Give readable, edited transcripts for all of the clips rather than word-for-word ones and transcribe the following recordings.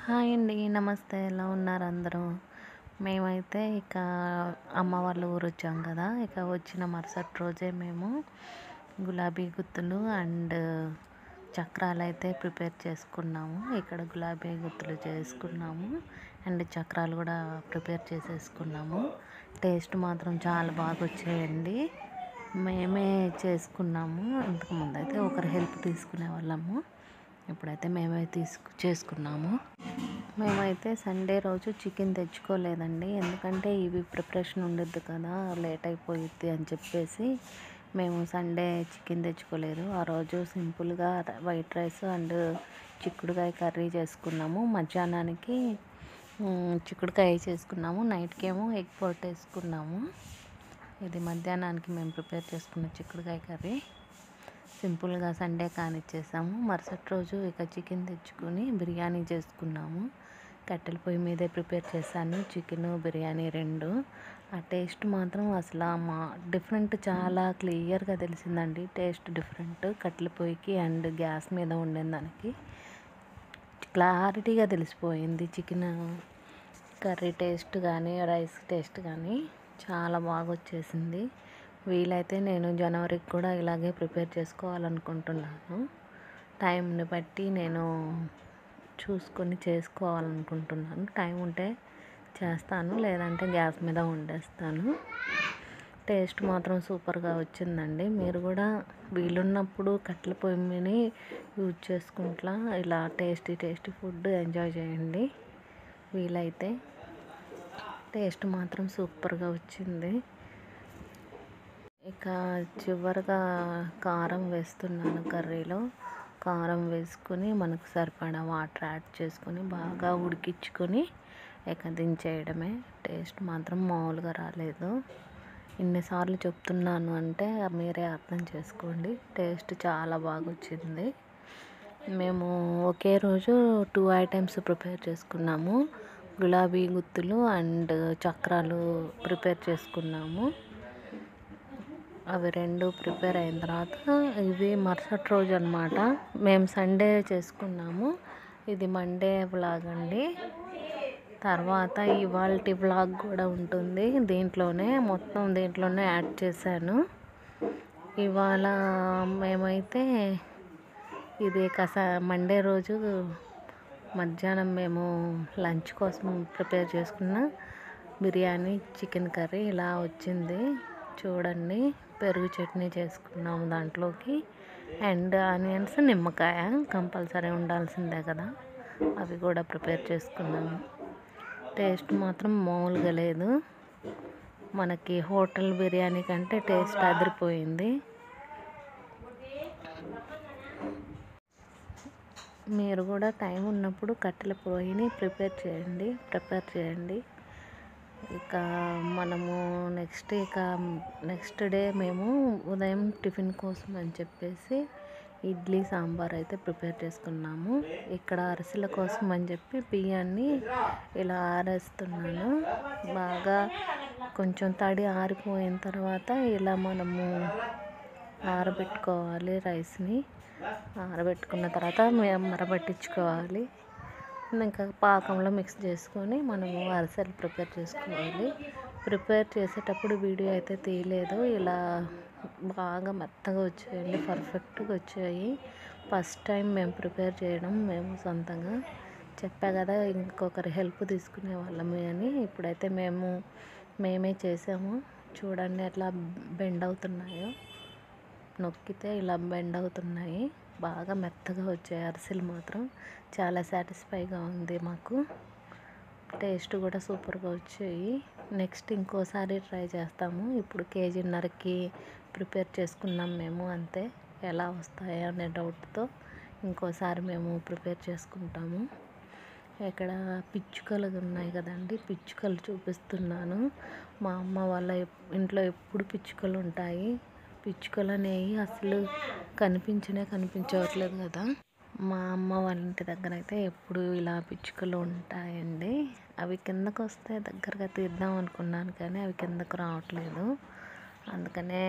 Hi అండి. నమస్తే. ఎలా ఉన్నారు అందరూ? మేమైతే అమ్మ వాళ్ళ ఊరొచ్చాం కదా! వచ్చిన మరుసటి రోజే మేము గులాబీ గుత్తులు అండ్ చక్రాలైతే ప్రిపేర్ చేసుకున్నాము. ఇక్కడ గులాబీ గుత్తులు చేసుకున్నాము. అండ్ చక్రాలు కూడా ప్రిపేర్ చేసేసుకున్నాము. టేస్ట్ మాత్రం చాలా బాగొచ్చాయండి. మేమే చేసుకున్నాము. ఇంతకుముందయితే ఒకరి హెల్ప్ తీసుకునే వాళ్ళము. ఇప్పుడైతే మేమే చేసుకున్నాము. మేమైతే సండే రోజు చికెన్ తెచ్చుకోలేదండి. ఎందుకంటే ఇవి ప్రిపరేషన్ ఉండొద్దు కదా, లేట్ అయిపోయిద్ది అని చెప్పేసి మేము సండే చికెన్ తెచ్చుకోలేదు. ఆ రోజు సింపుల్గా వైట్ రైస్ అండ్ చిక్కుడుకాయ కర్రీ చేసుకున్నాము. మధ్యాహ్నానికి చిక్కుడుకాయ చేసుకున్నాము. నైట్కేమో ఎగ్ పొట్టు వేసుకున్నాము. ఇది మధ్యాహ్నానికి మేము ప్రిపేర్ చేసుకున్న చిక్కుడుకాయ కర్రీ. సింపుల్గా సండే కానిచ్చేసాము. మరుసటి రోజు చికెన్ తెచ్చుకొని బిర్యానీ చేసుకున్నాము. కట్టెల పొయ్యి మీదే ప్రిపేర్ చేశాను. చికెను బిర్యానీ రెండు. ఆ టేస్ట్ మాత్రం అసలు డిఫరెంట్, చాలా క్లియర్గా తెలిసిందండి. టేస్ట్ డిఫరెంట్ కట్టెల పొయ్యికి అండ్ గ్యాస్ మీద వండిన దానికి క్లారిటీగా తెలిసిపోయింది. చికెన్ కర్రీ టేస్ట్ కానీ రైస్ టేస్ట్ కానీ చాలా బాగా వచ్చేసింది. వీలైతే నేను జనవరికి కూడా ఇలాగే ప్రిపేర్ చేసుకోవాలనుకుంటున్నాను. టైంని బట్టి నేను చూసుకొని చేసుకోవాలనుకుంటున్నాను. టైం ఉంటే చేస్తాను, లేదంటే గ్యాస్ మీద వండేస్తాను. టేస్ట్ మాత్రం సూపర్గా వచ్చిందండి. మీరు కూడా వీలున్నప్పుడు కట్టెల పొయ్యి మీద యూజ్ చేసుకుంటా ఇలా టేస్టీ ఫుడ్ ఎంజాయ్ చేయండి. వీలైతే టేస్ట్ మాత్రం సూపర్గా వచ్చింది. చివరిగా కారం వేస్తున్నాను. కర్రీలో కారం వేసుకొని మనకు సరిపడా వాటర్ యాడ్ చేసుకొని బాగా ఉడికించుకొని దించేయడమే. టేస్ట్ మాత్రం మామూలుగా రాలేదు. ఇన్నిసార్లు చెప్తున్నాను అంటే మీరే అర్థం చేసుకోండి. టేస్ట్ చాలా బాగా వచ్చింది. మేము ఒకే రోజు 2 ఐటమ్స్ ప్రిపేర్ చేసుకున్నాము. గులాబీ గుత్తులు అండ్ చక్రాలు ప్రిపేర్ చేసుకున్నాము. అవి రెండు ప్రిపేర్ అయిన తర్వాత ఇవి మరుసటి రోజు అన్నమాట. మేము సండే చేసుకున్నాము. ఇది మండే వ్లాగ్ అండి. తర్వాత ఇవాల్టి వ్లాగ్ కూడా ఉంటుంది. దీంట్లోనే యాడ్ చేశాను. ఇవాళ మేమైతే ఇది మండే రోజు మధ్యాహ్నం మేము లంచ్ కోసం ప్రిపేర్ చేసుకున్న బిర్యానీ చికెన్ కర్రీ ఇలా వచ్చింది. చూడండి, పెరుగు చట్నీ చేసుకున్నాము దాంట్లోకి. అండ్ ఆనియన్స్, నిమ్మకాయ కంపల్సరీ ఉండాల్సిందే కదా, అవి కూడా ప్రిపేర్ చేసుకున్నాము. టేస్ట్ మాత్రం మామూలుగా లేదు. మనకి హోటల్ బిర్యానీ కంటే టేస్ట్ అదిరిపోయింది. మీరు కూడా టైం ఉన్నప్పుడు కట్టెల పొయ్యిని ప్రిపేర్ చేయండి. మనము నెక్స్ట్ డే మేము ఉదయం టిఫిన్ కోసం అని చెప్పేసి ఇడ్లీ సాంబార్ అయితే ప్రిపేర్ చేసుకున్నాము. ఇక్కడ అరిసెల కోసం అని చెప్పి బియ్యాన్ని ఇలా ఆరేస్తున్నాను. బాగా కొంచెం తడి ఆరిపోయిన తర్వాత ఇలా మనము ఆరబెట్టుకోవాలి. రైస్ని ఆరబెట్టుకున్న తర్వాత మరబెట్టించుకోవాలి. ఇంకా పాకంలో మిక్స్ చేసుకొని మనము అరిసెలు ప్రిపేర్ చేసుకోవాలి. ప్రిపేర్ చేసేటప్పుడు వీడియో అయితే తీయలేదు. ఇలా బాగా మెత్తగా వచ్చాయండి, పర్ఫెక్ట్గా వచ్చాయి. ఫస్ట్ టైం మేము ప్రిపేర్ చేయడం, మేము సొంతంగా చెప్పా కదా ఇంకొకరి హెల్ప్ తీసుకునే వాళ్ళమే అని. ఇప్పుడైతే మేమే చేసాము. చూడండి ఎట్లా బెండ్ అవుతున్నాయో, నొక్కితే ఇలా బెండ్ అవుతున్నాయి. బాగా మెత్తగా వచ్చాయి అరిసెలు మాత్రం. చాలా సాటిస్ఫైగా ఉంది మాకు. టేస్ట్ కూడా సూపర్గా వచ్చాయి. నెక్స్ట్ ఇంకోసారి ట్రై చేస్తాము. ఇప్పుడు 1.5 kg ప్రిపేర్ చేసుకున్నాం మేము, అంతే. ఎలా వస్తాయో అనే డౌట్తో ఇంకోసారి మేము ప్రిపేర్ చేసుకుంటాము. ఇక్కడ పిచ్చుకలు ఉన్నాయి కదండి, పిచ్చుకలు చూపిస్తున్నాను. మా అమ్మ వాళ్ళ ఇంట్లో ఎప్పుడు పిచ్చుకలు ఉంటాయి. పిచ్చుకలు అనేవి అసలు కనిపించట్లేదు కదా. మా అమ్మ వాళ్ళ ఇంటి దగ్గర అయితే ఎప్పుడు ఇలా పిచ్చుకలు ఉంటాయండి. అవి కిందకు వస్తే దగ్గరగా తీద్దాం అనుకున్నాను, కానీ అవి కిందకు రావట్లేదు. అందుకనే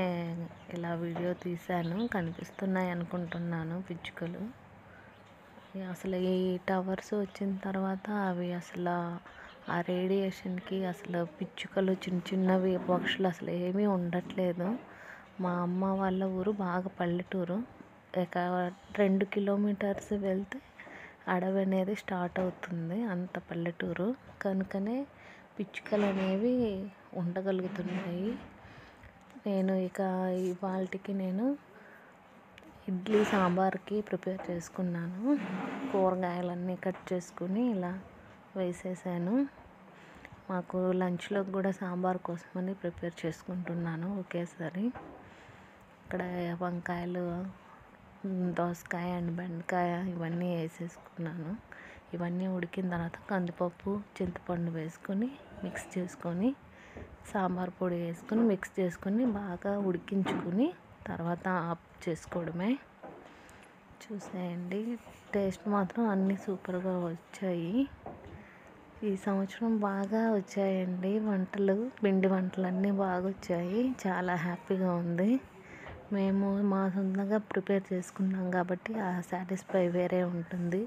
ఇలా వీడియో తీశాను. కనిపిస్తున్నాయి అనుకుంటున్నాను పిచ్చుకలు. అసలు ఈ టవర్స్ వచ్చిన తర్వాత అవి అసలు ఆ రేడియేషన్కి అసలు పిచ్చుకలు చిన్న చిన్నవి పక్షులు అసలు ఏమీ ఉండట్లేదు. మా అమ్మ వాళ్ళ ఊరు బాగా పల్లెటూరు. ఇక 2 కిలోమీటర్స్ వెళ్తే అడవి అనేది స్టార్ట్ అవుతుంది. అంత పల్లెటూరు కనుకనే పిచ్చుకలు అనేవి ఉండగలుగుతున్నాయి. నేను ఇక ఇవాళకి నేను ఇడ్లీ సాంబార్కి ప్రిపేర్ చేసుకున్నాను. కూరగాయలన్నీ కట్ చేసుకుని ఇలా వేసేసాను. మాకు లంచ్లోకి కూడా సాంబార్ కోసమని ప్రిపేర్ చేసుకుంటున్నాను ఒకేసారి. ఇక్కడ వంకాయలు, దోసకాయ అండ్ బెండకాయ ఇవన్నీ వేసేసుకున్నాను. ఇవన్నీ ఉడికిన తర్వాత కందిపప్పు, చింతపండు వేసుకొని మిక్స్ చేసుకొని సాంబార్ పొడి వేసుకొని మిక్స్ చేసుకొని బాగా ఉడికించుకుని తర్వాత ఆఫ్ చేసుకోవడమే. చూసేయండి, టేస్ట్ మాత్రం అన్నీ సూపర్గా వచ్చాయి. ఈ సంవత్సరం బాగా వచ్చాయండి వంటలు, పిండి వంటలు అన్నీ బాగా వచ్చాయి. చాలా హ్యాపీగా ఉంది. మేము మా సొంతంగా ప్రిపేర్ చేసుకున్నాం కాబట్టి ఆ సాటిస్ఫై వేరే ఉంటుంది.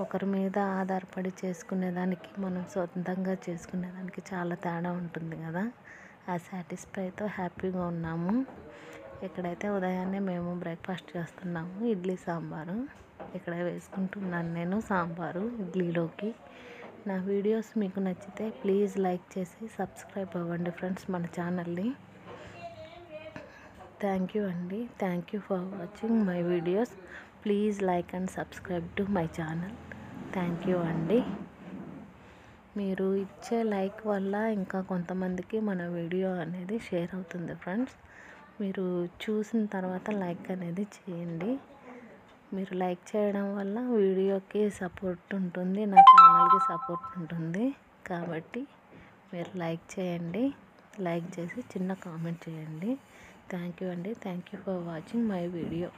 ఒకరి మీద ఆధారపడి చేసుకునేదానికి మనం సొంతంగా చేసుకునేదానికి చాలా తేడా ఉంటుంది కదా. ఆ సాటిస్ఫైతో హ్యాపీగా ఉన్నాము. ఇక్కడైతే ఉదయాన్నే మేము బ్రేక్ఫాస్ట్ చేస్తున్నాము. ఇడ్లీ సాంబారు ఇక్కడ వేసుకుంటున్నాను నేను సాంబారు ఇడ్లీలోకి. నా వీడియోస్ మీకు నచ్చితే ప్లీజ్ లైక్ చేసి సబ్స్క్రైబ్ అవ్వండి ఫ్రెండ్స్ మన ఛానల్ని. థ్యాంక్ యూ అండి. Thank you for watching my videos. Please like and subscribe to my channel. Thank you అండి. మీరు ఇచ్చే లైక్ వల్ల ఇంకా కొంతమందికి మన వీడియో అనేది షేర్ అవుతుంది ఫ్రెండ్స్. మీరు చూసిన తర్వాత లైక్ అనేది చేయండి. మీరు లైక్ చేయడం వల్ల వీడియోకి సపోర్ట్ ఉంటుంది, నా ఛానల్కి సపోర్ట్ ఉంటుంది. కాబట్టి మీరు లైక్ చేయండి. లైక్ చేసి చిన్న కామెంట్ చేయండి. థ్యాంక్ యూ అండి. Thank you for watching my video.